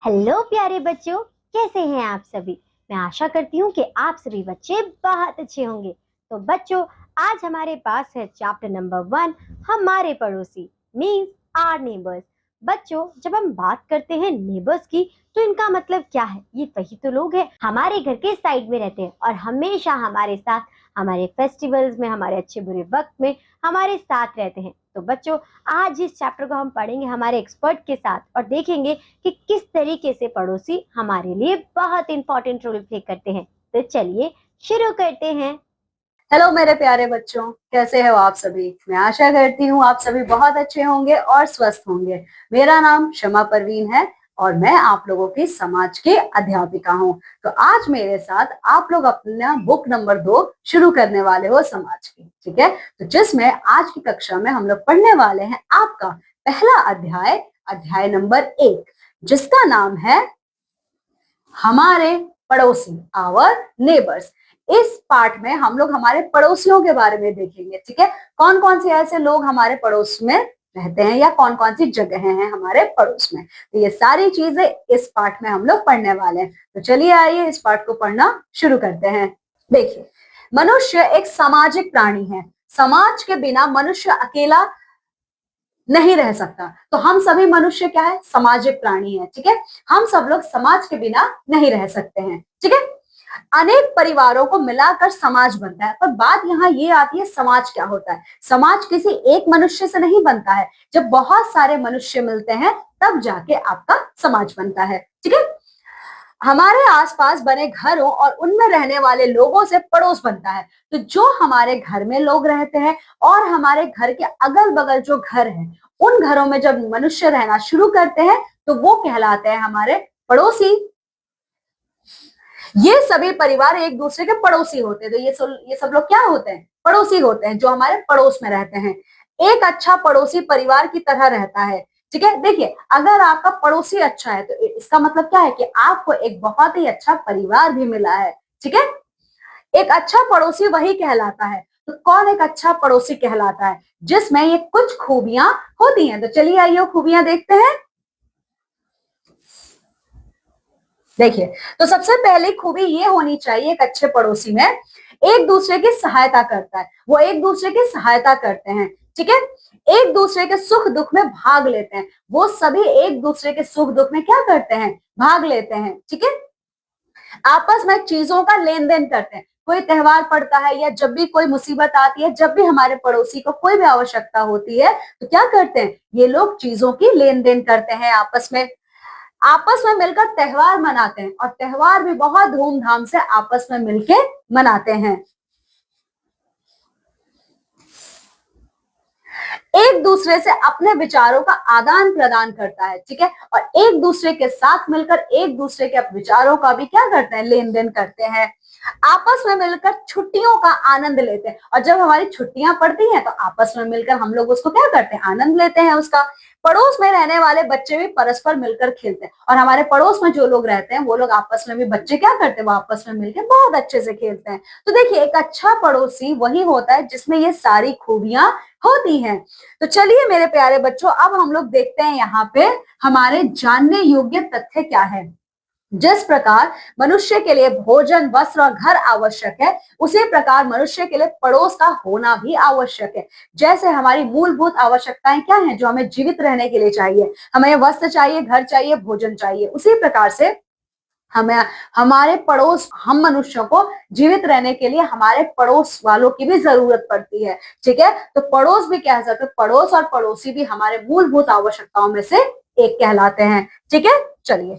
Hello प्यारे बच्चों, कैसे हैं आप सभी। मैं आशा करती हूँ कि आप सभी बच्चे बहुत अच्छे होंगे। तो बच्चों, आज हमारे पास है चैप्टर नंबर 1, हमारे पड़ोसी मीन्स आवर नेबर्स। बच्चों, जब हम बात करते हैं नेबर्स की, तो इनका मतलब क्या है? ये वही तो लोग हैं हमारे घर के साइड में रहते हैं और हमेशा हमारे साथ, हमारे फेस्टिवल्स में, हमारे अच्छे बुरे वक्त में हमारे साथ रहते हैं। तो बच्चों, आज इस चैप्टर को हम पढ़ेंगे हमारे एक्सपर्ट के साथ और देखेंगे कि किस तरीके से पड़ोसी हमारे लिए बहुत इंपॉर्टेंट रोल प्ले करते हैं। तो चलिए शुरू करते हैं। हेलो मेरे प्यारे बच्चों, कैसे हो आप सभी। मैं आशा करती हूँ आप सभी बहुत अच्छे होंगे और स्वस्थ होंगे। मेरा नाम शमा परवीन है और मैं आप लोगों की समाज की अध्यापिका हूँ। तो आज मेरे साथ आप लोग अपना बुक नंबर 2 शुरू करने वाले हो समाज की, ठीक है। तो जिसमें आज की कक्षा में हम लोग पढ़ने वाले हैं आपका पहला अध्याय, अध्याय नंबर 1, जिसका नाम है हमारे पड़ोसी, आवर नेबर्स। इस पार्ट में हम लोग हमारे पड़ोसियों के बारे में देखेंगे, ठीक है। कौन कौन से ऐसे लोग हमारे पड़ोस में रहते हैं या कौन कौन सी जगहें हैं हमारे पड़ोस में, तो ये सारी चीजें इस पार्ट में हम लोग पढ़ने वाले हैं। तो चलिए आइए इस पार्ट को पढ़ना शुरू करते हैं। देखिए, मनुष्य एक सामाजिक प्राणी है। समाज के बिना मनुष्य अकेला नहीं रह सकता। तो हम सभी मनुष्य क्या है, सामाजिक प्राणी है, ठीक है। हम सब लोग समाज के बिना नहीं रह सकते हैं, ठीक है। अनेक परिवारों को मिलाकर समाज बनता है। पर बात यहाँ ये आती है, समाज क्या होता है। समाज किसी एक मनुष्य से नहीं बनता है। जब बहुत सारे मनुष्य मिलते हैं तब जाके आपका समाज बनता है, ठीक है। हमारे आसपास बने घरों और उनमें रहने वाले लोगों से पड़ोस बनता है। तो जो हमारे घर में लोग रहते हैं और हमारे घर के अगल बगल जो घर हैं, उन घरों में जब मनुष्य रहना शुरू करते हैं तो वो कहलाते हैं हमारे पड़ोसी। ये सभी परिवार एक दूसरे के पड़ोसी होते हैं। तो ये सब लोग क्या होते हैं, पड़ोसी होते हैं, जो हमारे पड़ोस में रहते हैं। एक अच्छा पड़ोसी परिवार की तरह रहता है, ठीक है। देखिए, अगर आपका पड़ोसी अच्छा है तो इसका मतलब क्या है कि आपको एक बहुत ही अच्छा परिवार भी मिला है, ठीक है। एक अच्छा पड़ोसी वही कहलाता है। तो कौन एक अच्छा पड़ोसी कहलाता है, जिसमें ये कुछ खूबियां होती हैं। तो चलिए आइए खूबियां देखते हैं। देखिए, तो सबसे पहली खूबी ये होनी चाहिए एक अच्छे पड़ोसी में, एक दूसरे की सहायता करता है। वो एक दूसरे की सहायता करते हैं, ठीक है। एक दूसरे के सुख दुख में भाग लेते हैं। वो सभी एक दूसरे के सुख दुख में क्या करते हैं, भाग लेते हैं, ठीक है। आपस में चीजों का लेन देन करते हैं। कोई त्योहार पड़ता है या जब भी कोई मुसीबत आती है, जब भी हमारे पड़ोसी को कोई भी आवश्यकता होती है, तो क्या करते हैं, ये लोग चीजों की लेन देन करते हैं आपस में। आपस में मिलकर त्योहार मनाते हैं और त्योहार भी बहुत धूमधाम से आपस में मिलके मनाते हैं। एक दूसरे से अपने विचारों का आदान प्रदान करता है, ठीक है। और एक दूसरे के साथ मिलकर एक दूसरे के विचारों का भी क्या करते हैं, लेन देन करते हैं। आपस में मिलकर छुट्टियों का आनंद लेते हैं और जब हमारी छुट्टियां पड़ती हैं तो आपस में मिलकर हम लोग उसको क्या करते हैं, आनंद लेते हैं उसका। पड़ोस में रहने वाले बच्चे भी परस्पर मिलकर खेलते हैं और हमारे पड़ोस में जो लोग रहते हैं वो लोग आपस में भी, बच्चे क्या करते हैं, वो आपस में मिलकर बहुत अच्छे से खेलते हैं। तो देखिए, एक अच्छा पड़ोसी वही होता है जिसमें ये सारी खूबियां होती हैं। तो चलिए मेरे प्यारे बच्चों, अब हम लोग देखते हैं यहाँ पे हमारे जानने योग्य तथ्य क्या है। जिस प्रकार मनुष्य के लिए भोजन, वस्त्र और घर आवश्यक है, उसी प्रकार मनुष्य के लिए पड़ोस का होना भी आवश्यक है। जैसे हमारी मूलभूत आवश्यकताएं क्या हैं, जो हमें जीवित रहने के लिए चाहिए, हमें वस्त्र चाहिए, घर चाहिए, भोजन चाहिए, उसी प्रकार से हमें हमारे पड़ोस, हम मनुष्यों को जीवित रहने के लिए हमारे पड़ोस वालों की भी जरूरत पड़ती है, ठीक है। तो पड़ोस भी कह सकते, पड़ोस और पड़ोसी भी हमारे मूलभूत आवश्यकताओं में से एक कहलाते हैं, ठीक है। चलिए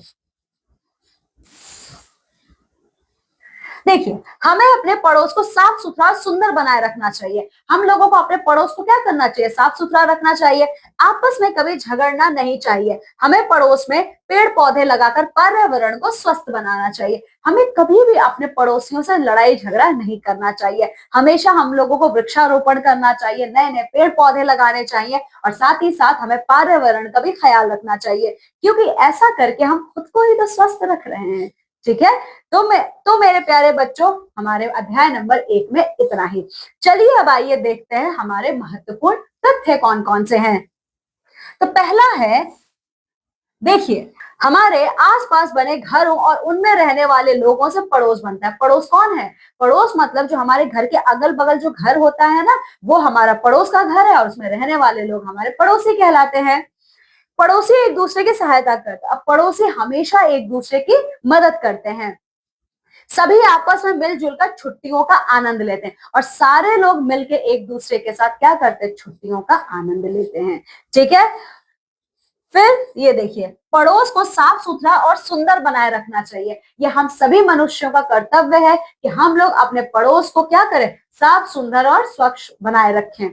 देखिए, हमें अपने पड़ोस को साफ सुथरा सुंदर बनाए रखना चाहिए। हम लोगों को अपने पड़ोस को क्या करना चाहिए, साफ सुथरा रखना चाहिए। आपस में कभी झगड़ना नहीं चाहिए। हमें पड़ोस में पेड़ पौधे लगाकर पर्यावरण को स्वस्थ बनाना चाहिए। हमें कभी भी अपने पड़ोसियों से लड़ाई झगड़ा नहीं करना चाहिए। हमेशा हम लोगों को वृक्षारोपण करना चाहिए, नए नए पेड़ पौधे लगाने चाहिए और साथ ही साथ हमें पर्यावरण का भी ख्याल रखना चाहिए, क्योंकि ऐसा करके हम खुद को ही तो स्वस्थ रख रहे हैं, ठीक है। तो मेरे प्यारे बच्चों, हमारे अध्याय नंबर 1 में इतना ही। चलिए अब आइए देखते हैं हमारे महत्वपूर्ण तथ्य कौन कौन से हैं। तो पहला है देखिए, हमारे आसपास बने घरों और उनमें रहने वाले लोगों से पड़ोस बनता है। पड़ोस कौन है? पड़ोस मतलब जो हमारे घर के अगल बगल जो घर होता है ना, वो हमारा पड़ोस का घर है और उसमें रहने वाले लोग हमारे पड़ोसी कहलाते हैं। पड़ोसी एक दूसरे की सहायता करते हैं। अब पड़ोसी हमेशा एक दूसरे की मदद करते हैं। सभी आपस में मिलजुल कर छुट्टियों का आनंद लेते हैं और सारे लोग मिलकर एक दूसरे के साथ क्या करते हैं? छुट्टियों का आनंद लेते हैं। ठीक है। फिर ये देखिए, पड़ोस को साफ सुथरा और सुंदर बनाए रखना चाहिए। ये हम सभी मनुष्यों का कर्तव्य है कि हम लोग अपने पड़ोस को क्या करें? साफ सुंदर और स्वच्छ बनाए रखें।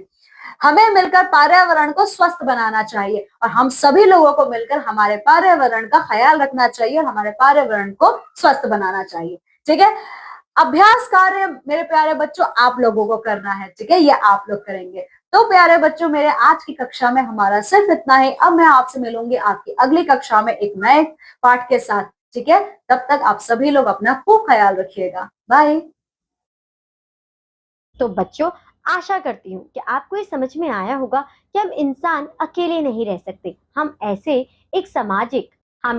हमें मिलकर पर्यावरण को स्वस्थ बनाना चाहिए और हम सभी लोगों को मिलकर हमारे पर्यावरण का ख्याल रखना चाहिए और हमारे पर्यावरण को स्वस्थ बनाना चाहिए। ठीक है। अभ्यास कार्य मेरे प्यारे बच्चों आप लोगों को करना है। ठीक है, ये आप लोग करेंगे। तो प्यारे बच्चों, मेरे आज की कक्षा में हमारा सिर्फ इतना ही। अब मैं आपसे मिलूंगी आपकी अगली कक्षा में एक नए पाठ के साथ। ठीक है, तब तक आप सभी लोग अपना खूब ख्याल रखिएगा। बाय। तो बच्चों, आशा करती हूँ कि आपको ये समझ में आया होगा कि हम इंसान अकेले नहीं रह सकते। हम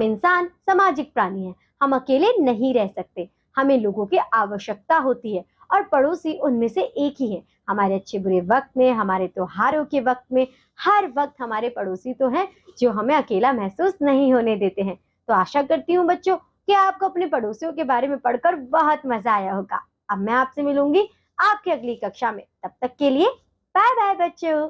इंसान सामाजिक प्राणी हैं। हम अकेले नहीं रह सकते। हमें लोगों की आवश्यकता होती है और पड़ोसी उनमें से एक ही है। हमारे अच्छे बुरे वक्त में, हमारे त्योहारों के वक्त में, हर वक्त हमारे पड़ोसी तो हैं जो हमें अकेला महसूस नहीं होने देते हैं। तो आशा करती हूँ बच्चों कि आपको अपने पड़ोसियों के बारे में पढ़कर बहुत मजा आया होगा। अब मैं आपसे मिलूंगी आपकी अगली कक्षा में। तब तक के लिए बाय बाय बच्चों।